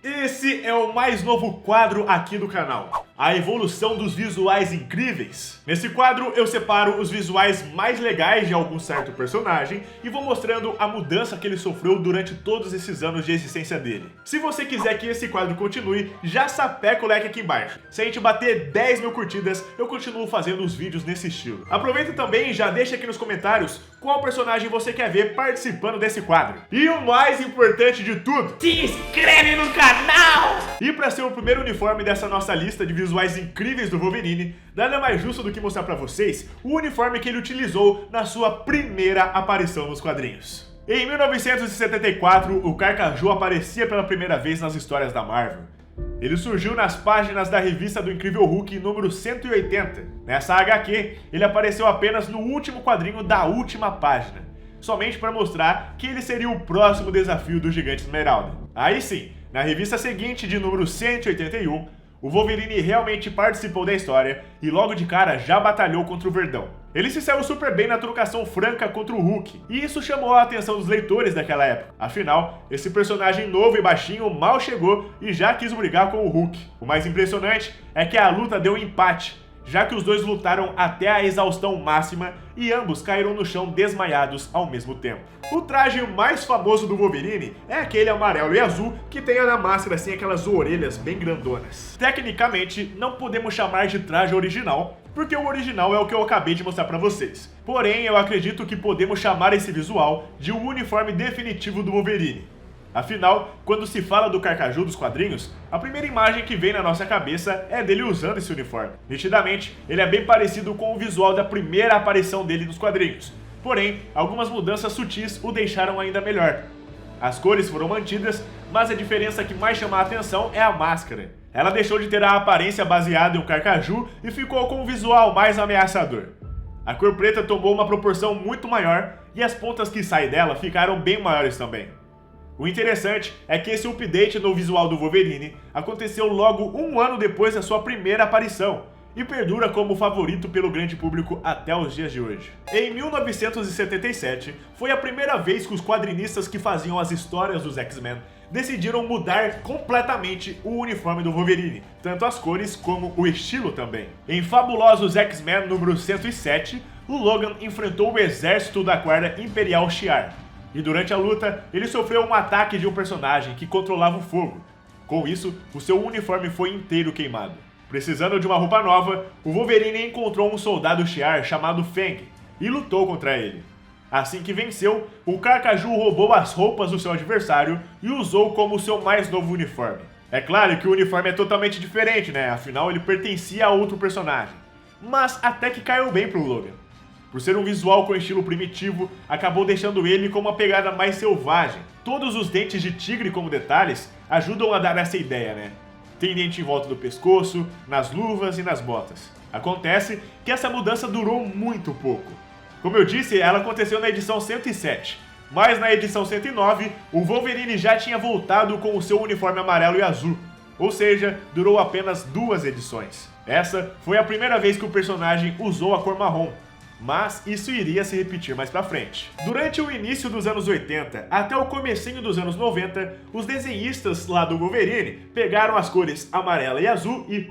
Esse é o mais novo quadro aqui do canal, a evolução dos visuais incríveis. Nesse quadro eu separo os visuais mais legais de algum certo personagem e vou mostrando a mudança que ele sofreu durante todos esses anos de existência dele. Se você quiser que esse quadro continue, já sapeca o like aqui embaixo. Se a gente bater 10 mil curtidas, eu continuo fazendo os vídeos nesse estilo. Aproveita também e já deixa aqui nos comentários qual personagem você quer ver participando desse quadro. E o mais importante de tudo, se inscreve no canal! E para ser o primeiro uniforme dessa nossa lista de visuais incríveis do Wolverine, nada mais justo do que mostrar para vocês o uniforme que ele utilizou na sua primeira aparição nos quadrinhos. Em 1974, o Carcaju aparecia pela primeira vez nas histórias da Marvel. Ele surgiu nas páginas da revista do Incrível Hulk número 180. Nessa HQ, ele apareceu apenas no último quadrinho da última página, somente para mostrar que ele seria o próximo desafio do Gigante Esmeralda. Aí sim, na revista seguinte, de número 181, o Wolverine realmente participou da história e logo de cara já batalhou contra o Verdão. Ele se saiu super bem na trocação franca contra o Hulk, e isso chamou a atenção dos leitores daquela época. Afinal, esse personagem novo e baixinho mal chegou e já quis brigar com o Hulk. O mais impressionante é que a luta deu um empate, já que os dois lutaram até a exaustão máxima e ambos caíram no chão desmaiados ao mesmo tempo. O traje mais famoso do Wolverine é aquele amarelo e azul que tem na máscara assim aquelas orelhas bem grandonas. Tecnicamente, não podemos chamar de traje original, porque o original é o que eu acabei de mostrar pra vocês. Porém, eu acredito que podemos chamar esse visual de um uniforme definitivo do Wolverine. Afinal, quando se fala do Carcaju dos quadrinhos, a primeira imagem que vem na nossa cabeça é dele usando esse uniforme. Nitidamente, ele é bem parecido com o visual da primeira aparição dele nos quadrinhos. Porém, algumas mudanças sutis o deixaram ainda melhor. As cores foram mantidas, mas a diferença que mais chama a atenção é a máscara. Ela deixou de ter a aparência baseada em um Carcaju e ficou com um visual mais ameaçador. A cor preta tomou uma proporção muito maior e as pontas que saem dela ficaram bem maiores também. O interessante é que esse update no visual do Wolverine aconteceu logo um ano depois da sua primeira aparição e perdura como favorito pelo grande público até os dias de hoje. Em 1977, foi a primeira vez que os quadrinistas que faziam as histórias dos X-Men decidiram mudar completamente o uniforme do Wolverine, tanto as cores como o estilo também. Em Fabulosos X-Men número 107, o Logan enfrentou o exército da Guarda Imperial Shi'ar. E durante a luta, ele sofreu um ataque de um personagem que controlava o fogo. Com isso, o seu uniforme foi inteiro queimado. Precisando de uma roupa nova, o Wolverine encontrou um soldado Shi'ar chamado Feng e lutou contra ele. Assim que venceu, o Carcaju roubou as roupas do seu adversário e usou como seu mais novo uniforme. É claro que o uniforme é totalmente diferente, né? Afinal, ele pertencia a outro personagem. Mas até que caiu bem pro Logan. Por ser um visual com estilo primitivo, acabou deixando ele com uma pegada mais selvagem. Todos os dentes de tigre como detalhes ajudam a dar essa ideia, né? Tem dente em volta do pescoço, nas luvas e nas botas. Acontece que essa mudança durou muito pouco. Como eu disse, ela aconteceu na edição 107, mas na edição 109, o Wolverine já tinha voltado com o seu uniforme amarelo e azul. Ou seja, durou apenas 2 edições. Essa foi a primeira vez que o personagem usou a cor marrom, mas isso iria se repetir mais pra frente. Durante o início dos anos 80 até o comecinho dos anos 90, os desenhistas lá do Wolverine pegaram as cores amarela e azul e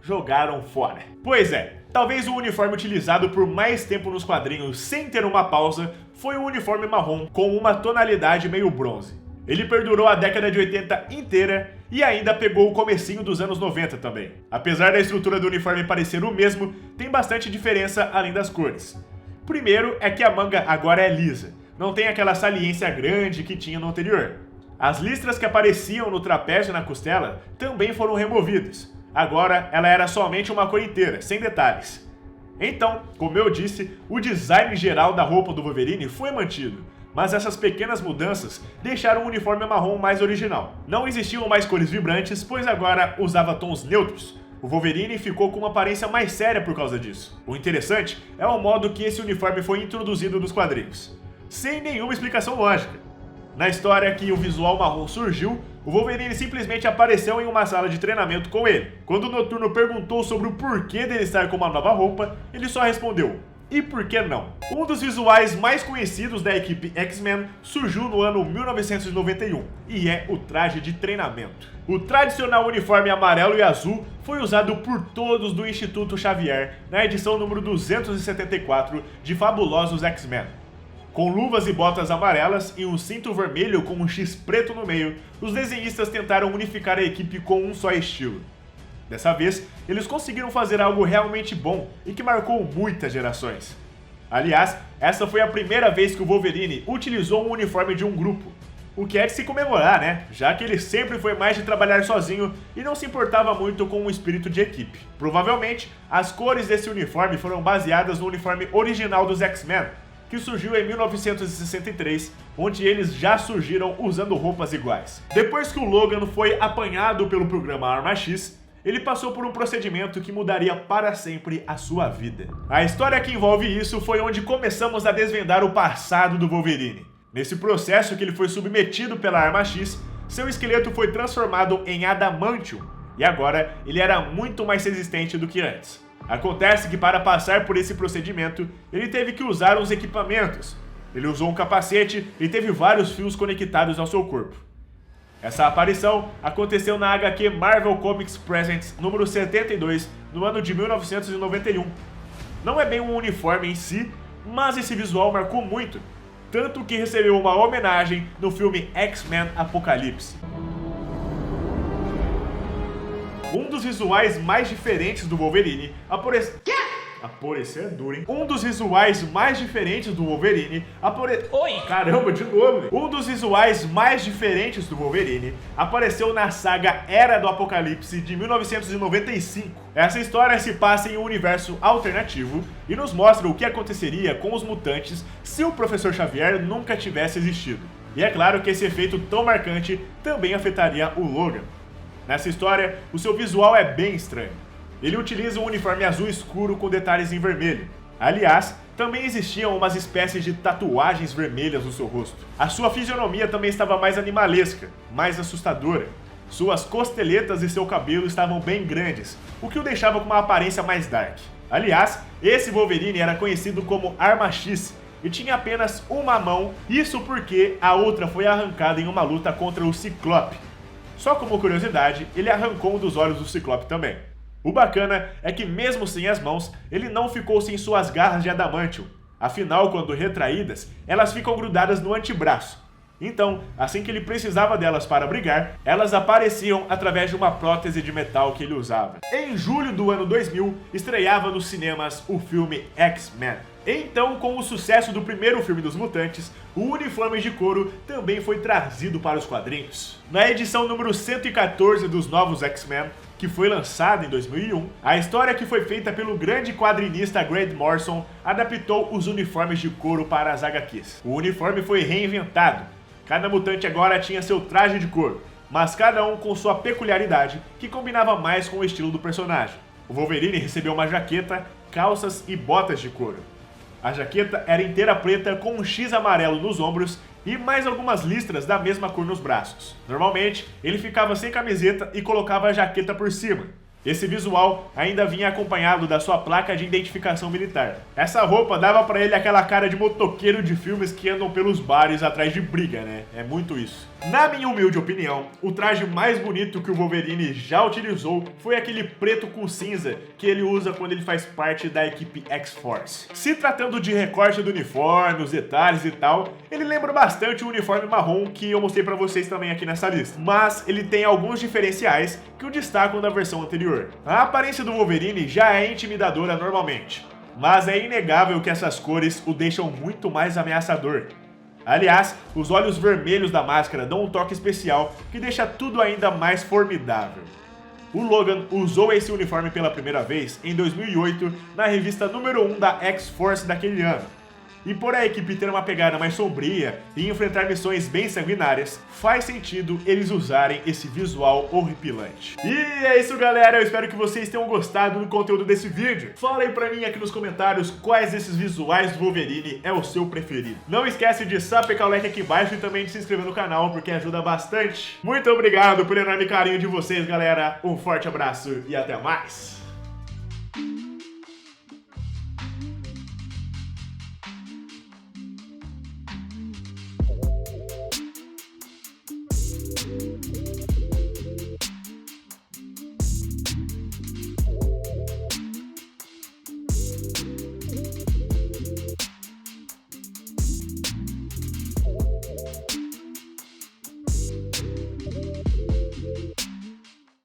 jogaram fora. Pois é, talvez o uniforme utilizado por mais tempo nos quadrinhos sem ter uma pausa foi o uniforme marrom com uma tonalidade meio bronze. Ele perdurou a década de 80 inteira e ainda pegou o comecinho dos anos 90 também. Apesar da estrutura do uniforme parecer o mesmo, tem bastante diferença além das cores. Primeiro é que a manga agora é lisa, não tem aquela saliência grande que tinha no anterior. As listras que apareciam no trapézio e na costela também foram removidas. Agora ela era somente uma cor inteira, sem detalhes. Então, como eu disse, o design geral da roupa do Wolverine foi mantido, mas essas pequenas mudanças deixaram o uniforme marrom mais original. Não existiam mais cores vibrantes, pois agora usava tons neutros. O Wolverine ficou com uma aparência mais séria por causa disso. O interessante é o modo que esse uniforme foi introduzido nos quadrinhos, sem nenhuma explicação lógica. Na história que o visual marrom surgiu, o Wolverine simplesmente apareceu em uma sala de treinamento com ele. Quando o Noturno perguntou sobre o porquê dele estar com uma nova roupa, ele só respondeu: E por que não? Um dos visuais mais conhecidos da equipe X-Men surgiu no ano 1991 e é o traje de treinamento. O tradicional uniforme amarelo e azul foi usado por todos do Instituto Xavier na edição número 274 de Fabulosos X-Men. Com luvas e botas amarelas e um cinto vermelho com um X preto no meio, os desenhistas tentaram unificar a equipe com um só estilo. Dessa vez, eles conseguiram fazer algo realmente bom e que marcou muitas gerações. Aliás, essa foi a primeira vez que o Wolverine utilizou um uniforme de um grupo, o que é de se comemorar, né? Já que ele sempre foi mais de trabalhar sozinho e não se importava muito com o espírito de equipe. Provavelmente, as cores desse uniforme foram baseadas no uniforme original dos X-Men, que surgiu em 1963, onde eles já surgiram usando roupas iguais. Depois que o Logan foi apanhado pelo programa Arma X, ele passou por um procedimento que mudaria para sempre a sua vida. A história que envolve isso foi onde começamos a desvendar o passado do Wolverine. Nesse processo que ele foi submetido pela Arma X, seu esqueleto foi transformado em adamantium, e agora ele era muito mais resistente do que antes. Acontece que para passar por esse procedimento, ele teve que usar uns equipamentos. Ele usou um capacete e teve vários fios conectados ao seu corpo. Essa aparição aconteceu na HQ Marvel Comics Presents número 72, no ano de 1991. Não é bem um uniforme em si, mas esse visual marcou muito, tanto que recebeu uma homenagem no filme X-Men Apocalipse. Um dos visuais mais diferentes do Wolverine Aparecer é duro, hein? Um dos visuais mais diferentes do Wolverine Caramba, de novo! Um dos visuais mais diferentes do Wolverine apareceu na saga Era do Apocalipse de 1995. Essa história se passa em um universo alternativo e nos mostra o que aconteceria com os mutantes se o Professor Xavier nunca tivesse existido. E é claro que esse efeito tão marcante também afetaria o Logan. Nessa história, o seu visual é bem estranho. Ele utiliza um uniforme azul escuro com detalhes em vermelho. Aliás, também existiam umas espécies de tatuagens vermelhas no seu rosto. A sua fisionomia também estava mais animalesca, mais assustadora. Suas costeletas e seu cabelo estavam bem grandes, o que o deixava com uma aparência mais dark. Aliás, esse Wolverine era conhecido como Arma X e tinha apenas uma mão, isso porque a outra foi arrancada em uma luta contra o Ciclope. Só como curiosidade, ele arrancou um dos olhos do Ciclope também. O bacana é que mesmo sem as mãos, ele não ficou sem suas garras de adamantium. Afinal, quando retraídas, elas ficam grudadas no antebraço. Então, assim que ele precisava delas para brigar, elas apareciam através de uma prótese de metal que ele usava. Em julho do ano 2000, estreava nos cinemas o filme X-Men. Então, com o sucesso do primeiro filme dos Mutantes, o uniforme de couro também foi trazido para os quadrinhos. Na edição número 114 dos Novos X-Men, que foi lançada em 2001, a história que foi feita pelo grande quadrinista Grant Morrison adaptou os uniformes de couro para as HQs. O uniforme foi reinventado. Cada mutante agora tinha seu traje de couro, mas cada um com sua peculiaridade que combinava mais com o estilo do personagem. O Wolverine recebeu uma jaqueta, calças e botas de couro. A jaqueta era inteira preta com um X amarelo nos ombros e mais algumas listras da mesma cor nos braços. Normalmente, ele ficava sem camiseta e colocava a jaqueta por cima. Esse visual ainda vinha acompanhado da sua placa de identificação militar. Essa roupa dava pra ele aquela cara de motoqueiro de filmes que andam pelos bares atrás de briga, né? É muito isso. Na minha humilde opinião, o traje mais bonito que o Wolverine já utilizou foi aquele preto com cinza que ele usa quando ele faz parte da equipe X-Force. Se tratando de recorte do uniforme, os detalhes e tal, ele lembra bastante o uniforme marrom que eu mostrei pra vocês também aqui nessa lista. Mas ele tem alguns diferenciais que o destacam da versão anterior. A aparência do Wolverine já é intimidadora normalmente, mas é inegável que essas cores o deixam muito mais ameaçador. Aliás, os olhos vermelhos da máscara dão um toque especial que deixa tudo ainda mais formidável. O Logan usou esse uniforme pela primeira vez em 2008 na revista número 1 da X-Force daquele ano. E por a equipe ter uma pegada mais sombria e enfrentar missões bem sanguinárias, faz sentido eles usarem esse visual horripilante. E é isso, galera, eu espero que vocês tenham gostado do conteúdo desse vídeo. Fala aí pra mim aqui nos comentários quais desses visuais do Wolverine é o seu preferido. Não esquece de sapecar o like aqui embaixo e também de se inscrever no canal, porque ajuda bastante. Muito obrigado pelo enorme carinho de vocês, galera. Um forte abraço e até mais!